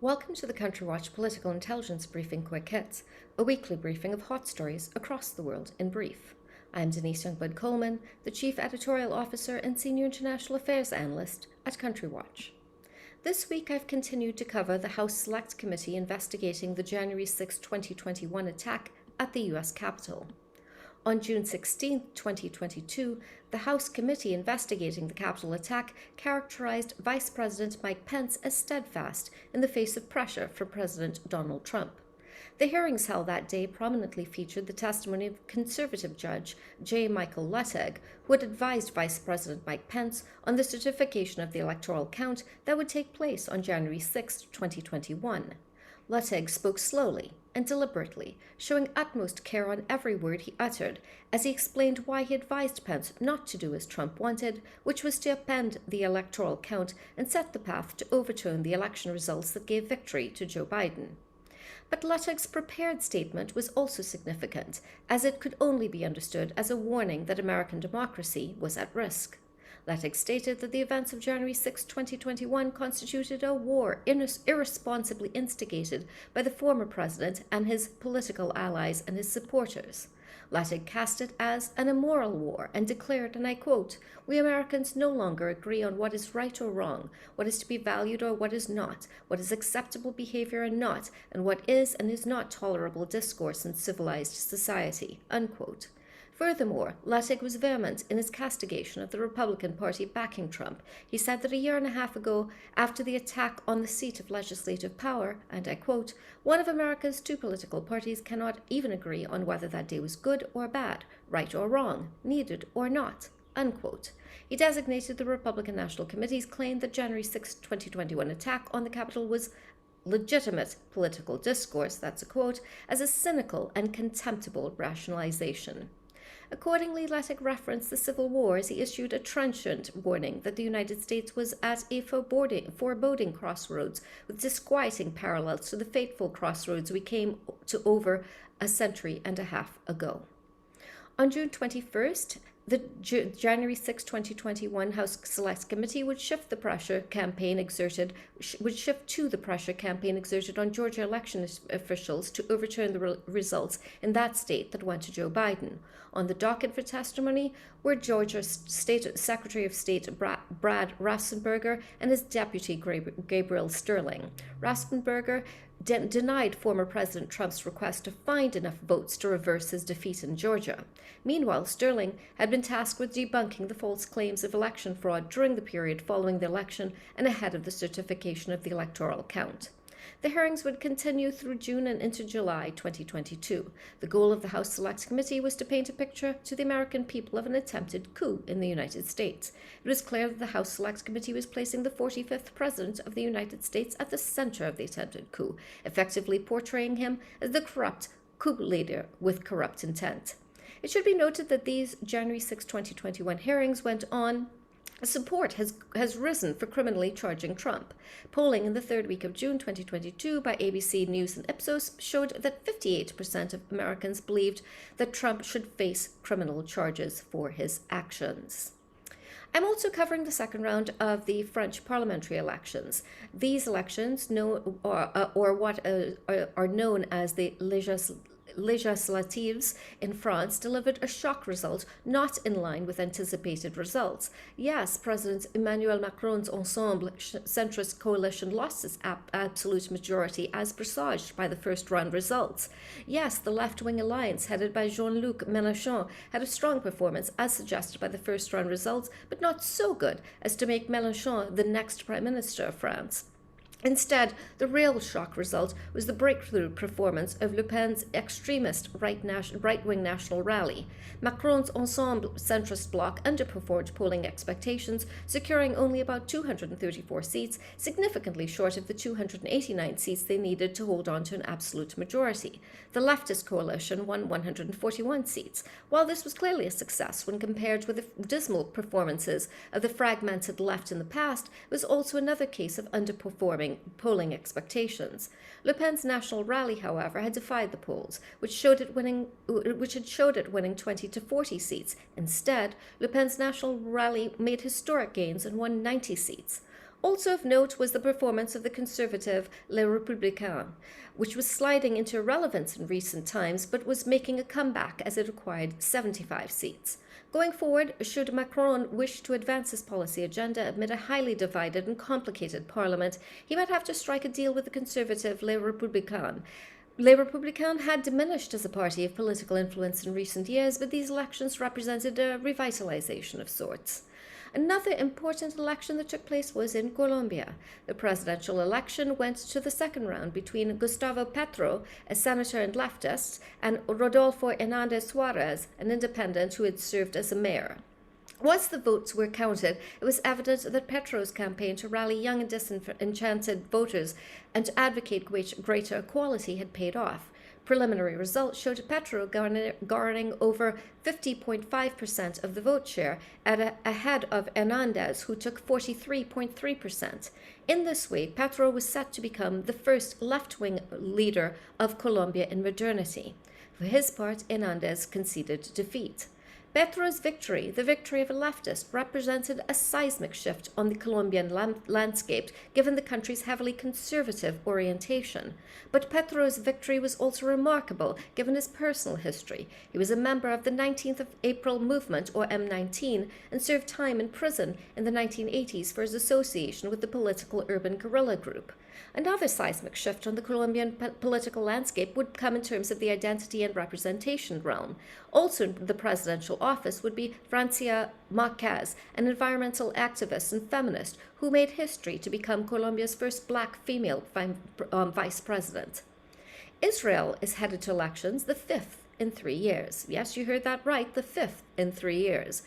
Welcome to the Country Watch Political Intelligence Briefing Quick Hits, a weekly briefing of hot stories across the world in brief. I am Denise Youngblood Coleman, the Chief Editorial Officer and Senior International Affairs Analyst at Country Watch. This week I've continued to cover the House Select Committee investigating the January 6, 2021 attack at the US Capitol. On June 16, 2022, the House Committee investigating the Capitol attack characterized Vice President Mike Pence as steadfast in the face of pressure from President Donald Trump. The hearings held that day prominently featured the testimony of conservative judge J. Michael Luttig, who had advised Vice President Mike Pence on the certification of the electoral count that would take place on January 6, 2021. Luttig spoke slowly and deliberately, showing utmost care on every word he uttered, as he explained why he advised Pence not to do as Trump wanted, which was to upend the electoral count and set the path to overturn the election results that gave victory to Joe Biden. But Luttig's prepared statement was also significant, as it could only be understood as a warning that American democracy was at risk. Luttig stated that the events of January 6, 2021 constituted a war irresponsibly instigated by the former president and his political allies and his supporters. Luttig cast it as an immoral war and declared, and I quote, "We Americans no longer agree on what is right or wrong, what is to be valued or what is not, what is acceptable behavior and not, and what is and is not tolerable discourse in civilized society," unquote. Furthermore, Luttig was vehement in his castigation of the Republican Party backing Trump. He said that a year and a half ago, after the attack on the seat of legislative power, and I quote, "One of America's two political parties cannot even agree on whether that day was good or bad, right or wrong, needed or not," unquote. He designated the Republican National Committee's claim that January 6, 2021 attack on the Capitol was legitimate political discourse, that's a quote, as a cynical and contemptible rationalization. Accordingly, Luttig referenced the Civil War as he issued a trenchant warning that the United States was at a foreboding crossroads with disquieting parallels to the fateful crossroads we came to over a century and a half ago. On June 21st, the January 6, 2021 House Select Committee would shift to the pressure campaign exerted on Georgia election officials to overturn the results in that state that went to Joe Biden. On the docket for testimony were Georgia's Secretary of State Brad Raffensperger and his deputy Gabriel Sterling. Raffensperger denied former President Trump's request to find enough votes to reverse his defeat in Georgia. Meanwhile, Sterling had been tasked with debunking the false claims of election fraud during the period following the election and ahead of the certification of the electoral count. The hearings would continue through June and into July 2022. The goal of the House Select Committee was to paint a picture to the American people of an attempted coup in the United States. It was clear that the House Select Committee was placing the 45th President of the United States at the center of the attempted coup, effectively portraying him as the corrupt coup leader with corrupt intent. It should be noted that these January 6, 2021 hearings went on. Support has risen for criminally charging Trump. Polling in the third week of June 2022 by ABC News and Ipsos showed that 58% of Americans believed that Trump should face criminal charges for his actions. I'm also covering the second round of the French parliamentary elections. These elections, or what are known as the legislatives in France, delivered a shock result not in line with anticipated results. Yes, President Emmanuel Macron's Ensemble centrist coalition lost its absolute majority as presaged by the first round results. Yes, the left-wing alliance headed by Jean-Luc Mélenchon had a strong performance as suggested by the first round results, but not so good as to make Mélenchon the next Prime Minister of France. Instead, the real shock result was the breakthrough performance of Le Pen's extremist right-wing national rally. Macron's Ensemble centrist bloc underperformed polling expectations, securing only about 234 seats, significantly short of the 289 seats they needed to hold on to an absolute majority. The leftist coalition won 141 seats. While this was clearly a success when compared with the dismal performances of the fragmented left in the past, it was also another case of underperforming polling expectations. Le Pen's national rally, however, had defied the polls, which had showed it winning 20 to 40 seats. Instead, Le Pen's national rally made historic gains and won 90 seats. Also of note was the performance of the conservative Les Républicains, which was sliding into irrelevance in recent times but was making a comeback as it acquired 75 seats. Going forward, should Macron wish to advance his policy agenda amid a highly divided and complicated parliament, he might have to strike a deal with the conservative Les Républicains. Les Républicains had diminished as a party of political influence in recent years, but these elections represented a revitalization of sorts. Another important election that took place was in Colombia. The presidential election went to the second round between Gustavo Petro, a senator and leftist, and Rodolfo Hernández Suárez, an independent who had served as a mayor. Once the votes were counted, it was evident that Petro's campaign to rally young and disenchanted voters and to advocate greater equality had paid off. Preliminary results showed Petro garnering over 50.5% of the vote share, ahead of Hernández, who took 43.3%. In this way, Petro was set to become the first left-wing leader of Colombia in modernity. For his part, Hernández conceded defeat. Petro's victory, the victory of a leftist, represented a seismic shift on the Colombian landscape, given the country's heavily conservative orientation. But Petro's victory was also remarkable, given his personal history. He was a member of the 19th of April movement, or M19, and served time in prison in the 1980s for his association with the political urban guerrilla group. Another seismic shift on the Colombian political landscape would come in terms of the identity and representation realm. Also in the presidential office would be Francia Márquez, an environmental activist and feminist who made history to become Colombia's first black female vice president. Israel is headed to elections, the fifth in 3 years. Yes, you heard that right, the fifth in 3 years.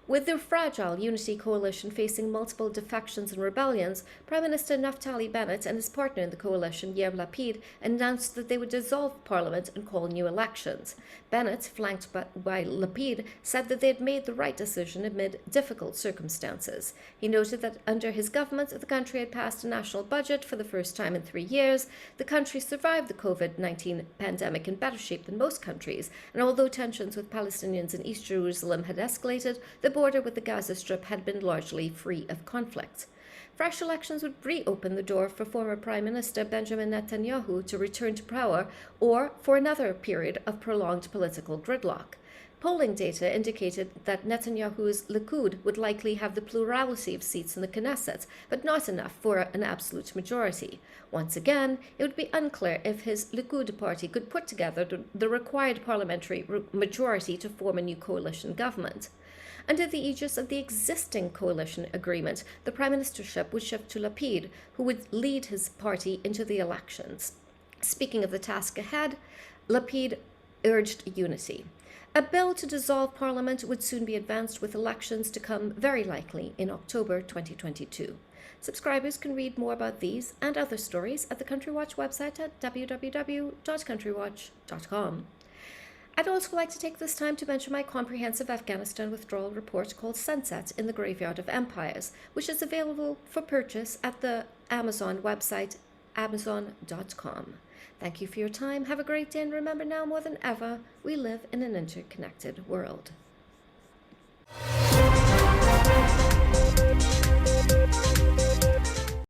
With their fragile unity coalition facing multiple defections and rebellions, Prime Minister Naftali Bennett and his partner in the coalition, Yair Lapid, announced that they would dissolve Parliament and call new elections. Bennett, flanked by Lapid, said that they had made the right decision amid difficult circumstances. He noted that under his government, the country had passed a national budget for the first time in 3 years. The country survived the COVID-19 pandemic in better shape than most countries, and although tensions with Palestinians in East Jerusalem had escalated, the border with the Gaza Strip had been largely free of conflict. Fresh elections would reopen the door for former Prime Minister Benjamin Netanyahu to return to power, or for another period of prolonged political gridlock. Polling data indicated that Netanyahu's Likud would likely have the plurality of seats in the Knesset, but not enough for an absolute majority. Once again, it would be unclear if his Likud party could put together the required parliamentary majority to form a new coalition government. Under the aegis of the existing coalition agreement, the prime ministership would shift to Lapid, who would lead his party into the elections. Speaking of the task ahead, Lapid urged unity. A bill to dissolve parliament would soon be advanced, with elections to come very likely in October 2022. Subscribers can read more about these and other stories at the Country Watch website at www.countrywatch.com. I'd also like to take this time to mention my comprehensive Afghanistan withdrawal report called Sunset in the Graveyard of Empires, which is available for purchase at the Amazon website, amazon.com. Thank you for your time. Have a great day, and remember, now more than ever, we live in an interconnected world.